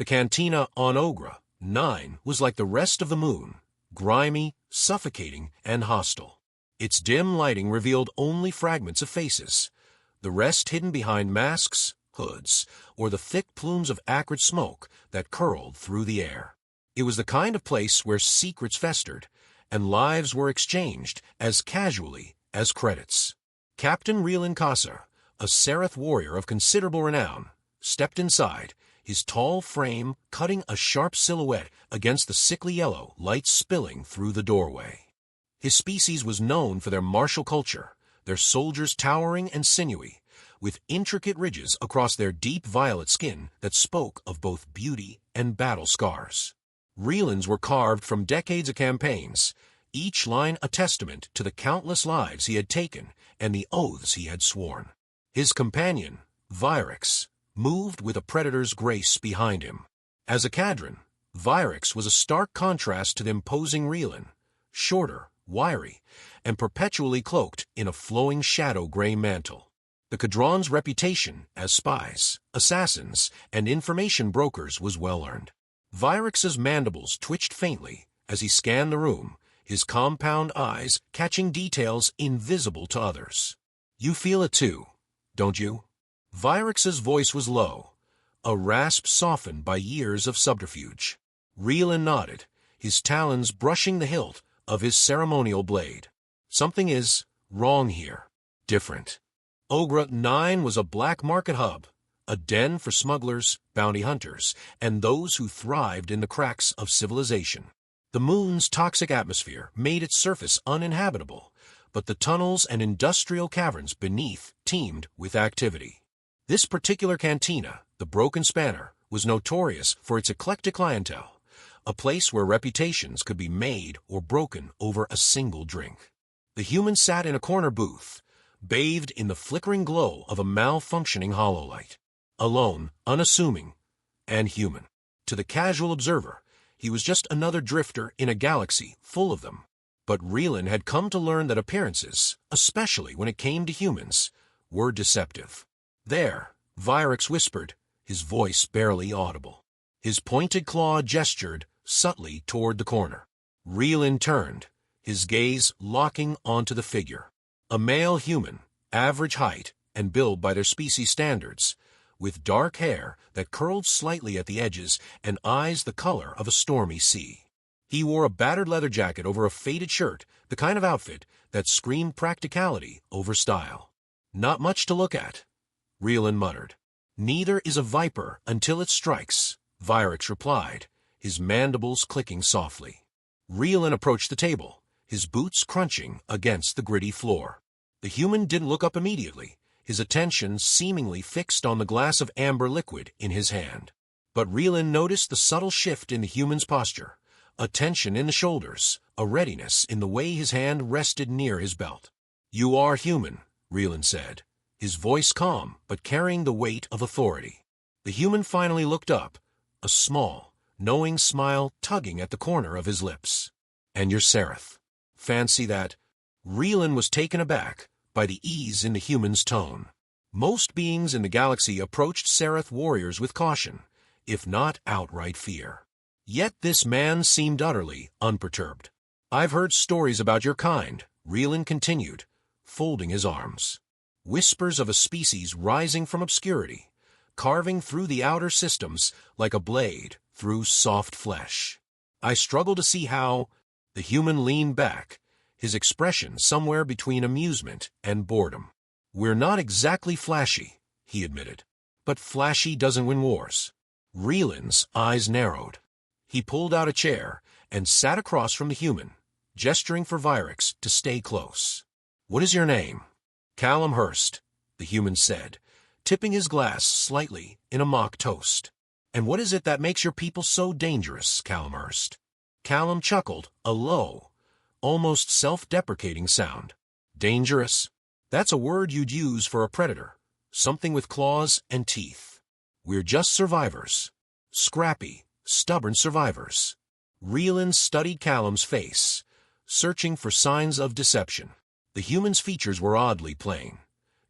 The cantina on Ogra 9 was like the rest of the moon, grimy, suffocating, and hostile. Its dim lighting revealed only fragments of faces, the rest hidden behind masks, hoods, or the thick plumes of acrid smoke that curled through the air. It was the kind of place where secrets festered, and lives were exchanged as casually as credits. Captain Relin Ka'sor, a Sareth warrior of considerable renown, stepped inside, his tall frame cutting a sharp silhouette against the sickly yellow light spilling through the doorway. His species was known for their martial culture, their soldiers towering and sinewy, with intricate ridges across their deep violet skin that spoke of both beauty and battle scars. Relins were carved from decades of campaigns, each line a testament to the countless lives he had taken and the oaths he had sworn. His companion, Virix, moved with a predator's grace behind him. As a cadron, Virix was a stark contrast to the imposing Relin, shorter, wiry, and perpetually cloaked in a flowing shadow-gray mantle. The Cadron's reputation as spies, assassins, and information brokers was well-earned. Virix's mandibles twitched faintly as he scanned the room, his compound eyes catching details invisible to others. "You feel it too, don't you?" Virix's voice was low, a rasp softened by years of subterfuge. Relin nodded, his talons brushing the hilt of his ceremonial blade. "Something is wrong here. Different." Ogra 9 was a black market hub, a den for smugglers, bounty hunters, and those who thrived in the cracks of civilization. The moon's toxic atmosphere made its surface uninhabitable, but the tunnels and industrial caverns beneath teemed with activity. This particular cantina, the Broken Spanner, was notorious for its eclectic clientele, a place where reputations could be made or broken over a single drink. The human sat in a corner booth, bathed in the flickering glow of a malfunctioning hololight. Alone, unassuming, and human. To the casual observer, he was just another drifter in a galaxy full of them. But Relin had come to learn that appearances, especially when it came to humans, were deceptive. "There," Virix whispered, his voice barely audible. His pointed claw gestured subtly toward the corner. Relin turned, his gaze locking onto the figure. A male human, average height and build by their species standards, with dark hair that curled slightly at the edges and eyes the color of a stormy sea. He wore a battered leather jacket over a faded shirt, the kind of outfit that screamed practicality over style. "Not much to look at," Relin muttered. "Neither is a viper until it strikes," Virix replied, his mandibles clicking softly. Relin approached the table, his boots crunching against the gritty floor. The human didn't look up immediately, his attention seemingly fixed on the glass of amber liquid in his hand. But Relin noticed the subtle shift in the human's posture, a tension in the shoulders, a readiness in the way his hand rested near his belt. "You are human," Relin said, his voice calm but carrying the weight of authority. The human finally looked up, a small, knowing smile tugging at the corner of his lips. "And you're Sareth. Fancy that." Relin was taken aback by the ease in the human's tone. Most beings in the galaxy approached Sareth warriors with caution, if not outright fear. Yet this man seemed utterly unperturbed. "I've heard stories about your kind," Relin continued, folding his arms. "Whispers of a species rising from obscurity, carving through the outer systems like a blade through soft flesh. I struggle to see how." The human leaned back, his expression somewhere between amusement and boredom. "We're not exactly flashy," he admitted. "But flashy doesn't win wars." Relin's eyes narrowed. He pulled out a chair and sat across from the human, gesturing for Virix to stay close. "What is your name?" "Callum Hurst," the human said, tipping his glass slightly in a mock toast. "And what is it that makes your people so dangerous, Callum Hurst?" Callum chuckled, a low, almost self-deprecating sound. "Dangerous? That's a word you'd use for a predator, something with claws and teeth. We're just survivors. Scrappy, stubborn survivors." Relin studied Callum's face, searching for signs of deception. The human's features were oddly plain,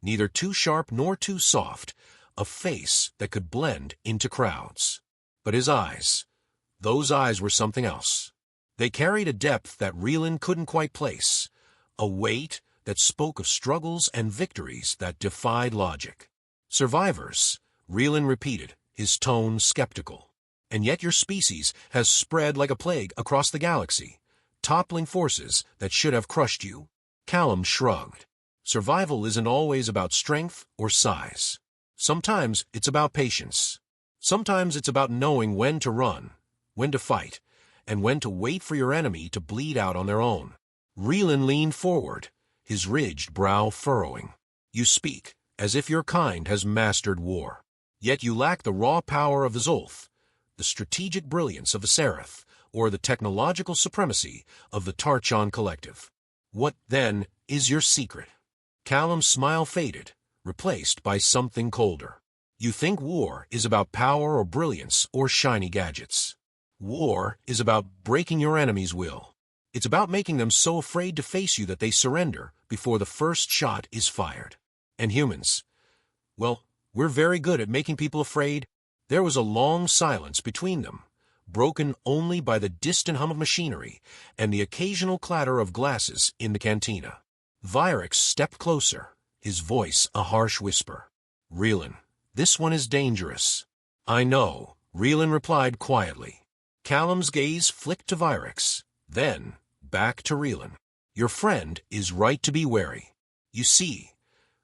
neither too sharp nor too soft, a face that could blend into crowds. But his eyes, those eyes were something else. They carried a depth that Relin couldn't quite place, a weight that spoke of struggles and victories that defied logic. Survivors, Relin repeated, his tone skeptical. And yet your species has spread like a plague across the galaxy, toppling forces that should have crushed you. Callum shrugged. Survival isn't always about strength or size. Sometimes it's about patience. Sometimes it's about knowing when to run, when to fight, and when to wait for your enemy to bleed out on their own. Relin leaned forward, his ridged brow furrowing. You speak as if your kind has mastered war. Yet you lack the raw power of the Zolth, the strategic brilliance of the Sareth, or the technological supremacy of the Tarchon Collective. What, then, is your secret? Callum's smile faded, replaced by something colder. You think war is about power or brilliance or shiny gadgets. War is about breaking your enemy's will. It's about making them so afraid to face you that they surrender before the first shot is fired. And humans, well, we're very good at making people afraid. There was a long silence between them, broken only by the distant hum of machinery and the occasional clatter of glasses in the cantina. Virex stepped closer, his voice a harsh whisper. Relin, this one is dangerous. I know, Relin replied quietly. Callum's gaze flicked to Virex, then back to Relin. Your friend is right to be wary. You see,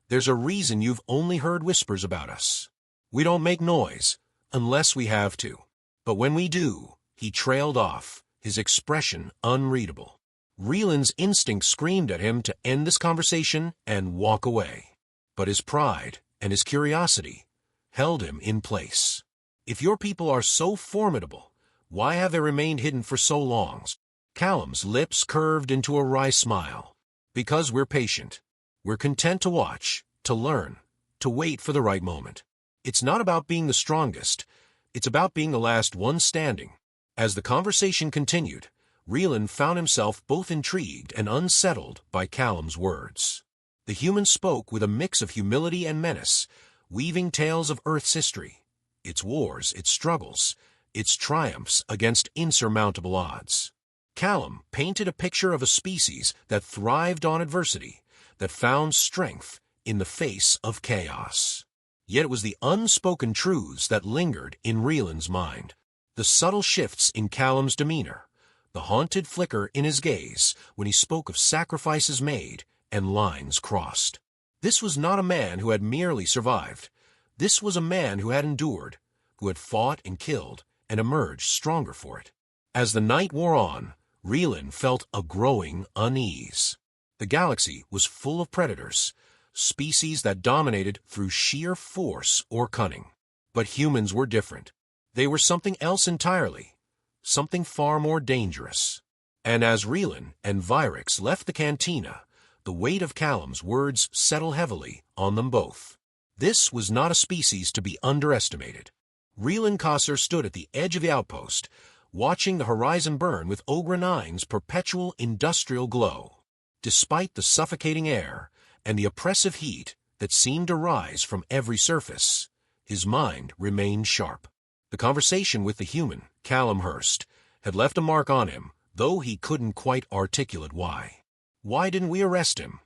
there's a reason you've only heard whispers about us. We don't make noise, unless we have to. But when we do, he trailed off, his expression unreadable. Relin's instinct screamed at him to end this conversation and walk away. But his pride and his curiosity held him in place. If your people are so formidable, why have they remained hidden for so long? Callum's lips curved into a wry smile. Because we're patient. We're content to watch, to learn, to wait for the right moment. It's not about being the strongest. It's about being the last one standing. As the conversation continued, Relin found himself both intrigued and unsettled by Callum's words. The human spoke with a mix of humility and menace, weaving tales of Earth's history, its wars, its struggles, its triumphs against insurmountable odds. Callum painted a picture of a species that thrived on adversity, that found strength in the face of chaos. Yet it was the unspoken truths that lingered in Relin's mind, the subtle shifts in Callum's demeanor, the haunted flicker in his gaze when he spoke of sacrifices made and lines crossed. This was not a man who had merely survived. This was a man who had endured, who had fought and killed and emerged stronger for it. As the night wore on, Relin felt a growing unease. The galaxy was full of predators, species that dominated through sheer force or cunning. But humans were different. They were something else entirely, something far more dangerous. And as Relin and Virex left the cantina, the weight of Callum's words settled heavily on them both. This was not a species to be underestimated. Relin Ka'sor stood at the edge of the outpost, watching the horizon burn with Ogre 9's perpetual industrial glow. Despite the suffocating air and the oppressive heat that seemed to rise from every surface, his mind remained sharp. The conversation with the human, Callum Hurst, had left a mark on him, though he couldn't quite articulate why. Why didn't we arrest him?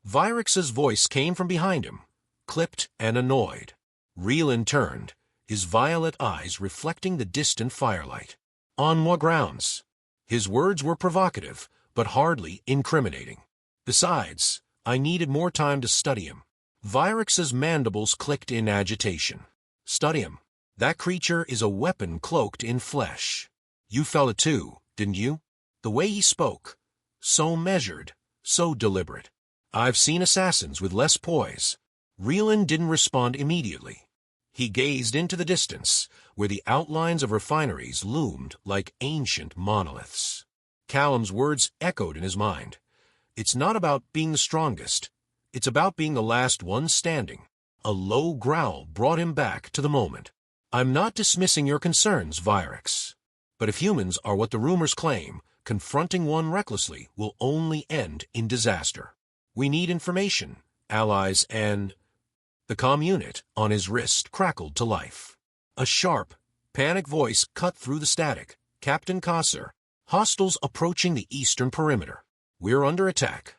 Virex's voice came from behind him, clipped and annoyed. Relin turned, his violet eyes reflecting the distant firelight. On what grounds? His words were provocative, but hardly incriminating. Besides, I needed more time to study him. Virex's mandibles clicked in agitation. Study him. That creature is a weapon cloaked in flesh. You felt it too, didn't you? The way he spoke, so measured, so deliberate. I've seen assassins with less poise. Relin didn't respond immediately. He gazed into the distance, where the outlines of refineries loomed like ancient monoliths. Callum's words echoed in his mind. It's not about being the strongest. It's about being the last one standing. A low growl brought him back to the moment. I'm not dismissing your concerns, Virex. But if humans are what the rumors claim, confronting one recklessly will only end in disaster. We need information, allies, and... The comm unit on his wrist crackled to life. A sharp, panic voice cut through the static. Captain Ka'sor, hostiles approaching the eastern perimeter. We're under attack.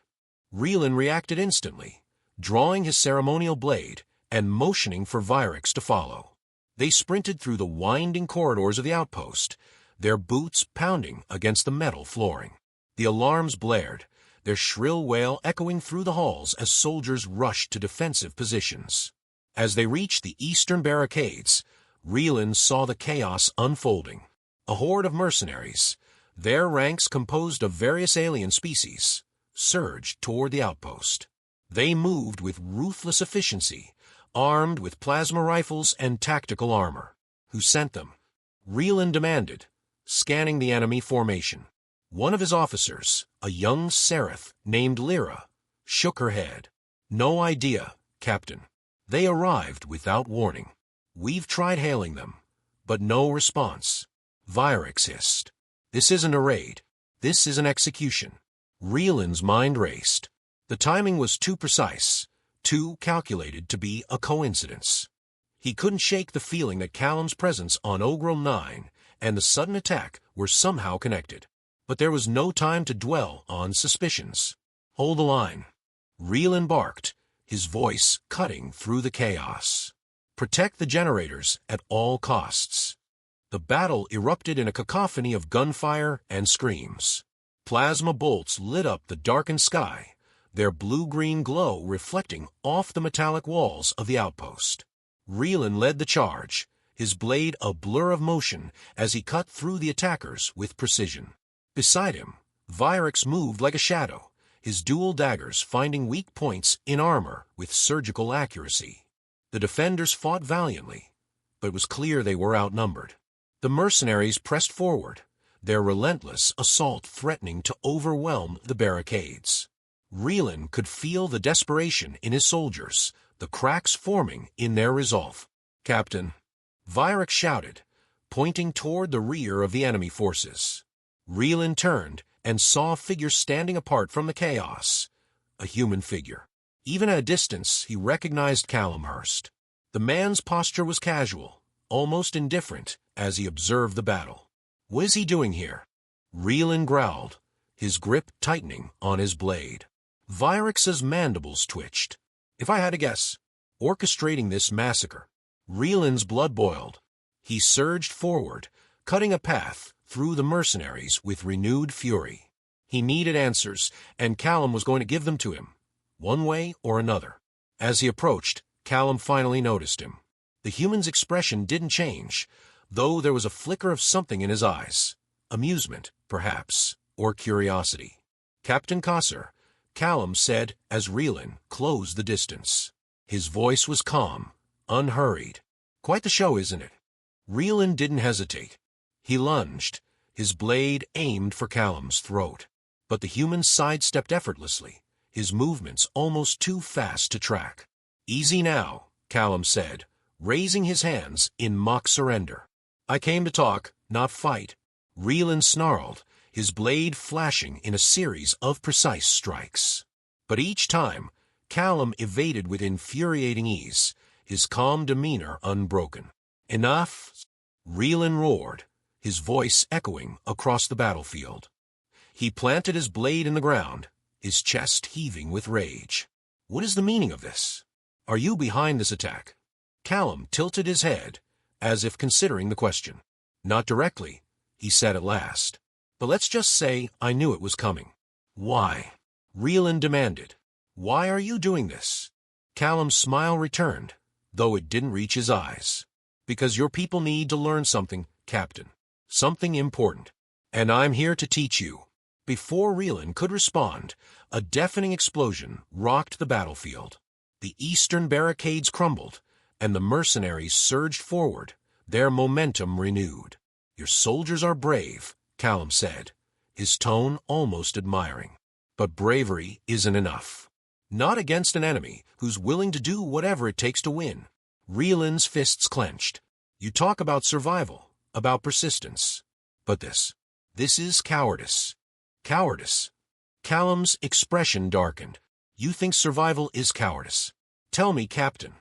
Relin reacted instantly, drawing his ceremonial blade and motioning for Virex to follow. They sprinted through the winding corridors of the outpost, their boots pounding against the metal flooring. The alarms blared, their shrill wail echoing through the halls as soldiers rushed to defensive positions. As they reached the eastern barricades, Relin saw the chaos unfolding. A horde of mercenaries, their ranks composed of various alien species, surged toward the outpost. They moved with ruthless efficiency, armed with plasma rifles and tactical armor. Who sent them? Relin demanded, scanning the enemy formation. One of his officers, a young Sareth named Lyra, shook her head. No idea, Captain. They arrived without warning. We've tried hailing them, but no response. Virex hissed. This isn't a raid. This is an execution. Relin's mind raced. The timing was too precise, too calculated to be a coincidence. He couldn't shake the feeling that Callum's presence on Ogrel 9 and the sudden attack were somehow connected. But there was no time to dwell on suspicions. Hold the line. Relin barked, his voice cutting through the chaos. Protect the generators at all costs. The battle erupted in a cacophony of gunfire and screams. Plasma bolts lit up the darkened sky, their blue-green glow reflecting off the metallic walls of the outpost. Relin led the charge, his blade a blur of motion as he cut through the attackers with precision. Beside him, Virex moved like a shadow, his dual daggers finding weak points in armor with surgical accuracy. The defenders fought valiantly, but it was clear they were outnumbered. The mercenaries pressed forward, their relentless assault threatening to overwhelm the barricades. Relin could feel the desperation in his soldiers, the cracks forming in their resolve. Captain, Virex shouted, pointing toward the rear of the enemy forces. Relin turned and saw a figure standing apart from the chaos, a human figure. Even at a distance, he recognized Callum Hurst. The man's posture was casual, almost indifferent, as he observed the battle. What is he doing here? Relin growled, his grip tightening on his blade. Virex's mandibles twitched. If I had to guess, orchestrating this massacre. Relin's blood boiled. He surged forward, cutting a path through the mercenaries with renewed fury. He needed answers, and Callum was going to give them to him, one way or another. As he approached, Callum finally noticed him. The human's expression didn't change, though there was a flicker of something in his eyes. Amusement, perhaps, or curiosity. Captain Ka'sor, Callum said as Relin closed the distance. His voice was calm, unhurried. Quite the show, isn't it? Relin didn't hesitate. He lunged, his blade aimed for Callum's throat. But the human sidestepped effortlessly, his movements almost too fast to track. Easy now, Callum said, raising his hands in mock surrender. I came to talk, not fight. Relin snarled, his blade flashing in a series of precise strikes. But each time, Callum evaded with infuriating ease, his calm demeanor unbroken. Enough! Relin roared, his voice echoing across the battlefield. He planted his blade in the ground, his chest heaving with rage. What is the meaning of this? Are you behind this attack? Callum tilted his head, as if considering the question. Not directly, he said at last. But let's just say I knew it was coming. Why? Relin demanded. Why are you doing this? Callum's smile returned, though it didn't reach his eyes. Because your people need to learn something, Captain. Something important. And I'm here to teach you. Before Relin could respond, a deafening explosion rocked the battlefield. The eastern barricades crumbled, and the mercenaries surged forward, their momentum renewed. Your soldiers are brave, Callum said, his tone almost admiring. But bravery isn't enough. Not against an enemy who's willing to do whatever it takes to win. Relin's fists clenched. You talk about survival, about persistence. But this is cowardice. Cowardice. Callum's expression darkened. You think survival is cowardice? Tell me, Captain,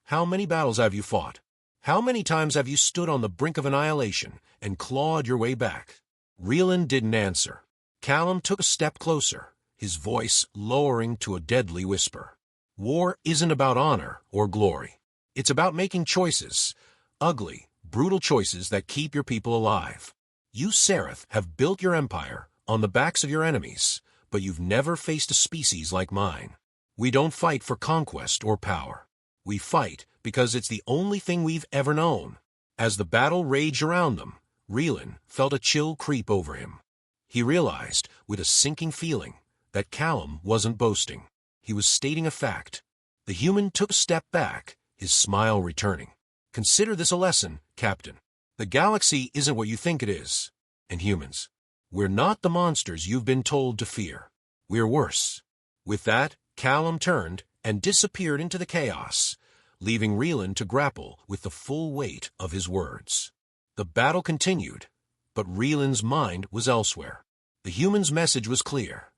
how many battles have you fought? How many times have you stood on the brink of annihilation and clawed your way back? Relin didn't answer. Callum took a step closer, his voice lowering to a deadly whisper. War isn't about honor or glory. It's about making choices, ugly, brutal choices that keep your people alive. You, Sareth, have built your empire on the backs of your enemies, but you've never faced a species like mine. We don't fight for conquest or power. We fight because it's the only thing we've ever known. As the battle raged around them, Relin felt a chill creep over him. He realized, with a sinking feeling, that Callum wasn't boasting. He was stating a fact. The human took a step back, his smile returning. Consider this a lesson, Captain. The galaxy isn't what you think it is. And humans, we're not the monsters you've been told to fear. We're worse. With that, Callum turned and disappeared into the chaos, leaving Relin to grapple with the full weight of his words. The battle continued, but Relin's mind was elsewhere. The human's message was clear.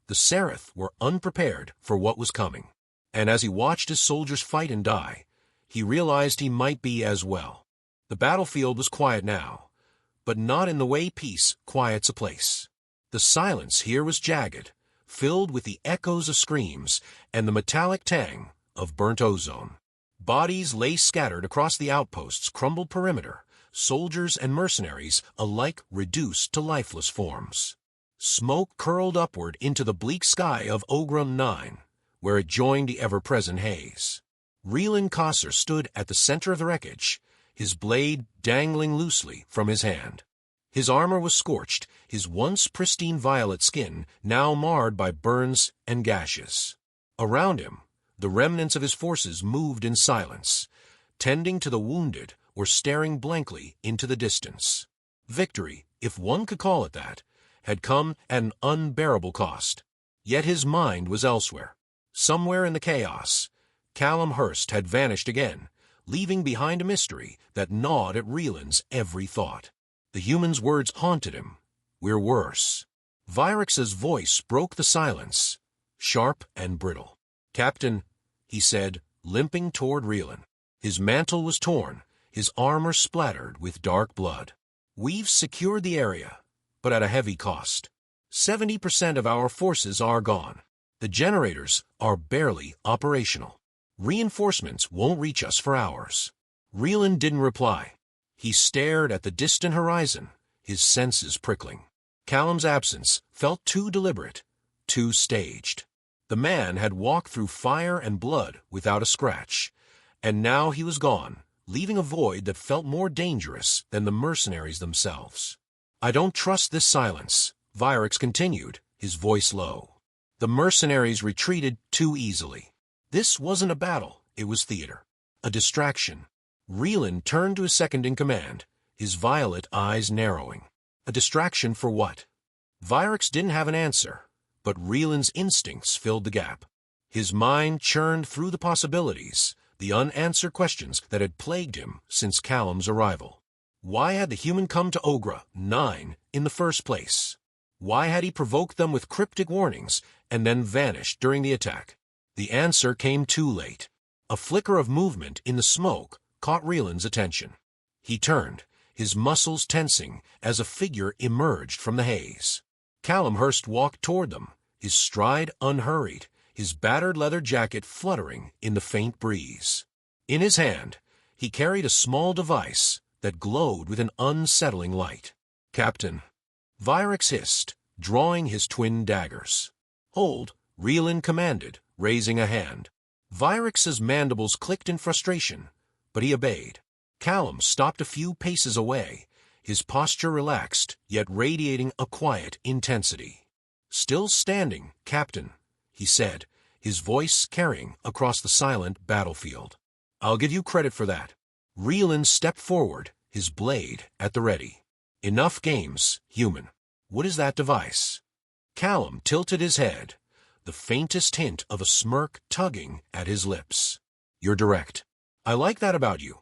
The Sareth were unprepared for what was coming. And as he watched his soldiers fight and die, he realized he might be as well. The battlefield was quiet now, but not in the way peace quiets a place. The silence here was jagged, filled with the echoes of screams and the metallic tang of burnt ozone. Bodies lay scattered across the outpost's crumbled perimeter, soldiers and mercenaries alike reduced to lifeless forms. Smoke curled upward into the bleak sky of Ogrum 9, where it joined the ever-present haze. Relin Ka'sor stood at the center of the wreckage, his blade dangling loosely from his hand. His armor was scorched, his once pristine violet skin now marred by burns and gashes. Around him, the remnants of his forces moved in silence, tending to the wounded or staring blankly into the distance. Victory, if one could call it that, had come at an unbearable cost. Yet his mind was elsewhere. Somewhere in the chaos, Callum Hurst had vanished again, leaving behind a mystery that gnawed at Relin's every thought. The human's words haunted him. We're worse. Vyrex's voice broke the silence, sharp and brittle. Captain, he said, limping toward Relin. His mantle was torn, his armor splattered with dark blood. We've secured the area, but at a heavy cost. 70% of our forces are gone. The generators are barely operational. Reinforcements won't reach us for hours. Relin didn't reply. He stared at the distant horizon, his senses prickling. Callum's absence felt too deliberate, too staged. The man had walked through fire and blood without a scratch, and now he was gone, leaving a void that felt more dangerous than the mercenaries themselves. I don't trust this silence, Vyrex continued, his voice low. The mercenaries retreated too easily. This wasn't a battle, it was theater. A distraction. Relin turned to his second-in-command, his violet eyes narrowing. A distraction for what? Vyrex didn't have an answer, but Relin's instincts filled the gap. His mind churned through the possibilities, the unanswered questions that had plagued him since Callum's arrival. Why had the human come to Ogrum 9 in the first place? Why had he provoked them with cryptic warnings and then vanished during the attack? The answer came too late. A flicker of movement in the smoke caught Relin's attention. He turned, his muscles tensing as a figure emerged from the haze. Callum Hurst walked toward them, his stride unhurried, his battered leather jacket fluttering in the faint breeze. In his hand, he carried a small device that glowed with an unsettling light. Captain, Vyrex hissed, drawing his twin daggers. Hold, Relin commanded, raising a hand. Vyrex's mandibles clicked in frustration, but he obeyed. Callum stopped a few paces away, his posture relaxed, yet radiating a quiet intensity. Still standing, Captain, he said, his voice carrying across the silent battlefield. I'll give you credit for that. Relin stepped forward, his blade at the ready. Enough games, human. What is that device? Callum tilted his head, the faintest hint of a smirk tugging at his lips. You're direct. I like that about you.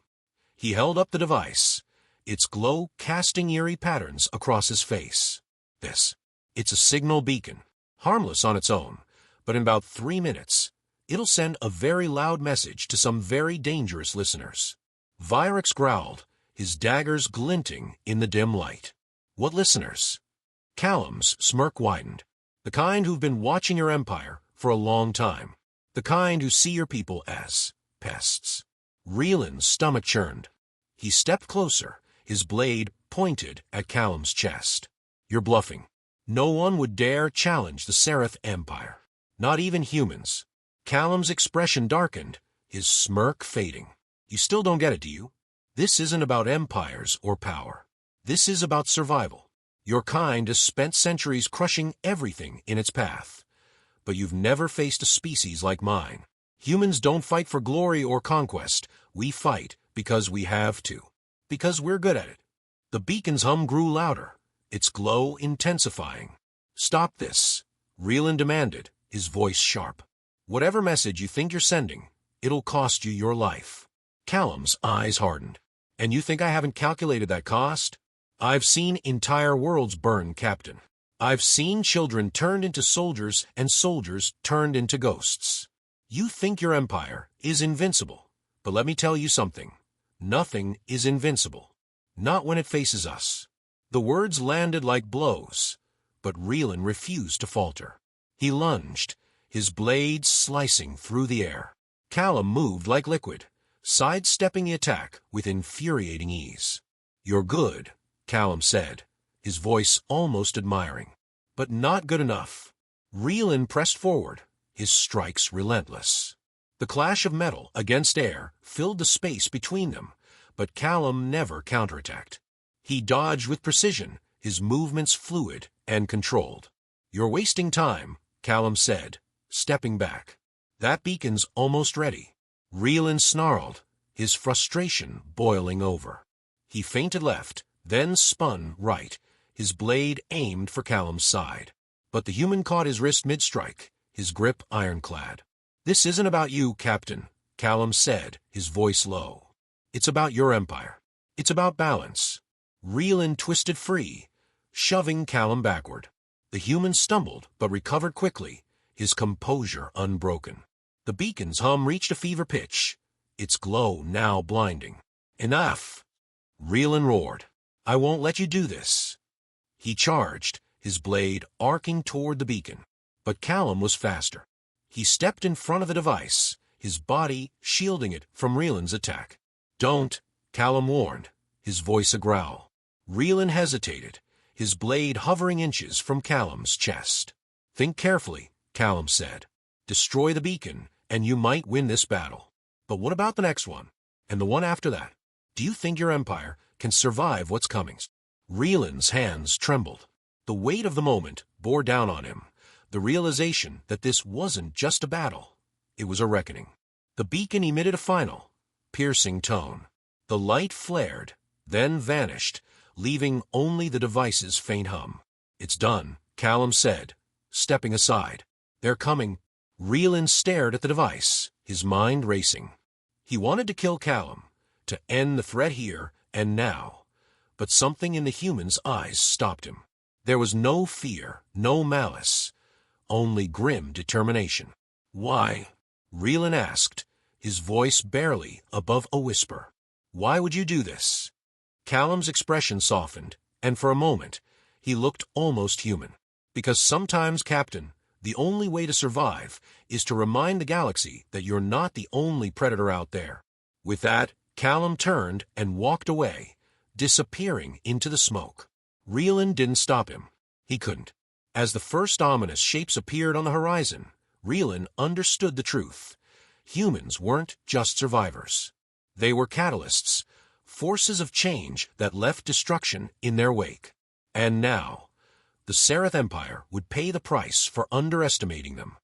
He held up the device, its glow casting eerie patterns across his face. It's a signal beacon, harmless on its own, but in about 3 minutes, it'll send a very loud message to some very dangerous listeners. Vyrix growled, his daggers glinting in the dim light. What listeners? Callum's smirk widened. The kind who've been watching your empire for a long time. The kind who see your people as pests. Relin's stomach churned. He stepped closer, his blade pointed at Callum's chest. You're bluffing. No one would dare challenge the Sareth Empire. Not even humans. Callum's expression darkened, his smirk fading. You still don't get it, do you? This isn't about empires or power. This is about survival. Your kind has spent centuries crushing everything in its path. But you've never faced a species like mine. Humans don't fight for glory or conquest. We fight because we have to. Because we're good at it. The beacon's hum grew louder, its glow intensifying. Stop this, Relin demanded, his voice sharp. Whatever message you think you're sending, it'll cost you your life. Callum's eyes hardened. And you think I haven't calculated that cost? I've seen entire worlds burn, Captain. I've seen children turned into soldiers and soldiers turned into ghosts. You think your empire is invincible, but let me tell you something. Nothing is invincible. Not when it faces us. The words landed like blows, but Relin refused to falter. He lunged, his blade slicing through the air. Callum moved like liquid, sidestepping the attack with infuriating ease. You're good, Callum said, his voice almost admiring. But not good enough. Relin pressed forward, his strikes relentless. The clash of metal against air filled the space between them, but Callum never counterattacked. He dodged with precision, his movements fluid and controlled. You're wasting time, Callum said, stepping back. That beacon's almost ready. Relin snarled, his frustration boiling over. He feinted left, then spun right, his blade aimed for Callum's side. But the human caught his wrist mid-strike, his grip ironclad. This isn't about you, Captain, Callum said, his voice low. It's about your empire. It's about balance. Relin twisted free, shoving Callum backward. The human stumbled, but recovered quickly, his composure unbroken. The beacon's hum reached a fever pitch, its glow now blinding. Enough! Relin roared. I won't let you do this. He charged, his blade arcing toward the beacon. But Callum was faster. He stepped in front of the device, his body shielding it from Relin's attack. Don't, Callum warned, his voice a growl. Relin hesitated, his blade hovering inches from Callum's chest. Think carefully, Callum said. Destroy the beacon, and you might win this battle. But what about the next one? And the one after that? Do you think your empire can survive what's coming? Relin's hands trembled. The weight of the moment bore down on him, the realization that this wasn't just a battle. It was a reckoning. The beacon emitted a final, piercing tone. The light flared, then vanished, leaving only the device's faint hum. It's done, Callum said, stepping aside. They're coming. Relin stared at the device, his mind racing. He wanted to kill Callum, to end the threat here and now. But something in the human's eyes stopped him. There was no fear, no malice, only grim determination. Why? Relin asked, his voice barely above a whisper. Why would you do this? Callum's expression softened, and for a moment, he looked almost human. Because sometimes, Captain, the only way to survive is to remind the galaxy that you're not the only predator out there. With that, Callum turned and walked away, disappearing into the smoke. Relin didn't stop him. He couldn't. As the first ominous shapes appeared on the horizon, Relin understood the truth. Humans weren't just survivors. They were catalysts, forces of change that left destruction in their wake. And now, the Sareth Empire would pay the price for underestimating them.